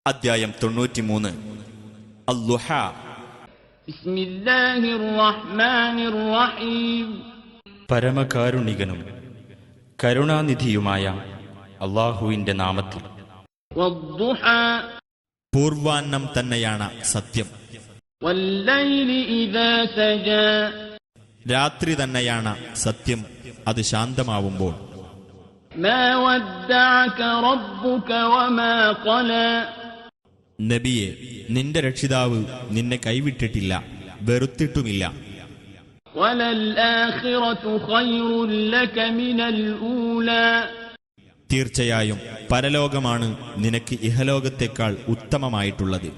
അധ്യായം 93 അൽ-ളുഹ. ബിസ്മില്ലാഹിർ റഹ്മാനിർ റഹീം. പരമകാരുണികനും കരുണാനിധിയുമായ അല്ലാഹുവിന്റെ നാമത്തിൽ. വദ്ദുഹ. പൂർവാന്നം തന്നെയാണ് സത്യം. വല്ലൈലി ഇദാ സജാ. രാത്രി തന്നെയാണ് സത്യം, അത് ശാന്തമാവുമ്പോൾ. മാ വദ്ദഅക റബ്ബുക വമാ ഖലാ. നബിയെ, നിന്റെ രക്ഷിതാവ് നിന്നെ കൈവിട്ടിട്ടില്ല, വെറുത്തിട്ടുമില്ല. വലൽ ആഖിറതു ഖൈറുൻ ലക മിനൽ ഊലാ. തീർച്ചയായും പരലോകമാണ് നിനക്ക് ഇഹലോകത്തേക്കാൾ ഉത്തമമായിട്ടുള്ളത്.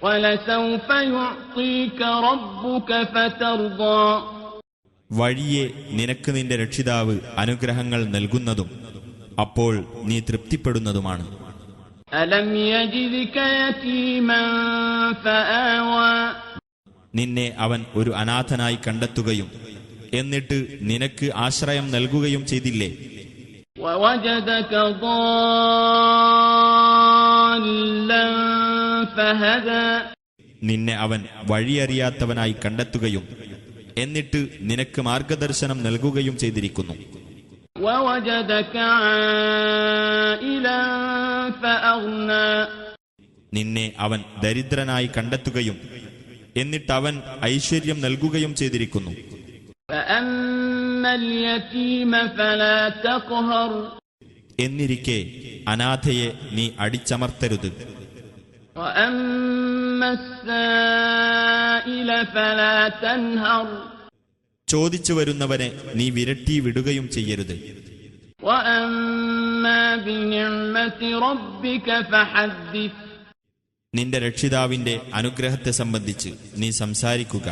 വലസൗഫ യുഅ്തീക റബ്ബുക ഫതർദാ. വഴിയെ നിനക്ക് നിന്റെ രക്ഷിതാവ് അനുഗ്രഹങ്ങൾ നൽകുന്നതും അപ്പോൾ നീ തൃപ്തിപ്പെടുന്നതുമാണ്. അലം യജിദ്ക യതീമൻ ഫആവാ. നിന്നെ അവൻ ഒരു അനാഥനായി കണ്ടെത്തുകയും എന്നിട്ട് നിനക്ക് ആശ്രയം നൽകുകയും ചെയ്തില്ലേ? വവജദക ضالًا ഫഹദാ. നിന്നെ അവൻ വഴിയറിയാത്തവനായി കണ്ടെത്തുകയും എന്നിട്ട് നിനക്ക് മാർഗദർശനം നൽകുകയും ചെയ്തിരിക്കുന്നു. വവജദക ആയിലൻ ഫഅഗ്നാ. നിന്നെ അവൻ ദരിദ്രനായി കണ്ടെത്തുകയും എന്നിട്ട് അവൻ ഐശ്വര്യം നൽകുകയും ചെയ്തിരിക്കുന്നു. ഫഅമ്മൽ യതീമ ഫലാ തഖ്ഹർ. എന്നിരിക്കെ അനാഥയെ നീ അടിച്ചമർത്തരുത്. വഅമ്മസ് സായില ഫലാ തൻഹർ. ചോദിച്ചു വരുന്നവനെ നീ വിരട്ടി വിടുകയും ചെയ്യരുത്. വഅമ്മാ ബിനിഅ്മതി റബ്ബിക ഫഹദ്ദിസ്. നിന്റെ രക്ഷിതാവിന്റെ അനുഗ്രഹത്തെ സംബന്ധിച്ച് നീ സംസാരിക്കുക.